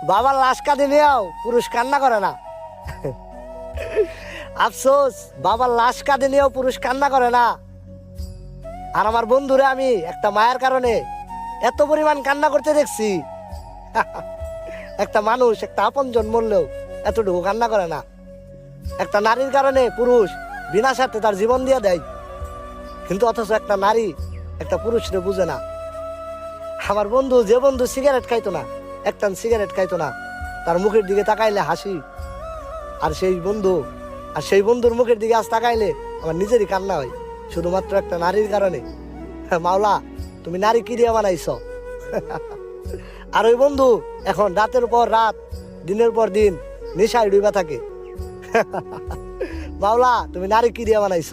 বাবার লাশ কাঁদে নিয়েও পুরুষ কান্না করে না। আফসোস, বাবার লাশ কাঁদে নিয়েও পুরুষ কান্না করে না। আর আমার বন্ধুরে আমি একটা মায়ের কারণে এত পরিমাণ কান্না করতে দেখছি। একটা মানুষ, একটা আপনজন মরলেও এতটুকু কান্না করে না। একটা নারীর কারণে পুরুষ বিনা স্বার্থে তার জীবন দিয়ে দেয়, কিন্তু অথচ একটা নারী একটা পুরুষরে বুঝে না। আমার বন্ধু, যে বন্ধু সিগারেট খাইতো না, একটা সিগারেট খাইতো না, তার মুখের দিকে তাকাইলে হাসি। আর সেই বন্ধুর মুখের দিকে আজ তাকাইলে আমার নিজেরই কান্না হয়, শুধুমাত্র একটা নারীর কারণে। মাওলা, তুমি নারী কি দিয়ে বানাইছ? আর ওই বন্ধু এখন রাতের পর রাত, দিনের পর দিন নেশায় ডুবা থাকে। মাওলা, তুমি নারী কি দিয়ে বানাইছ?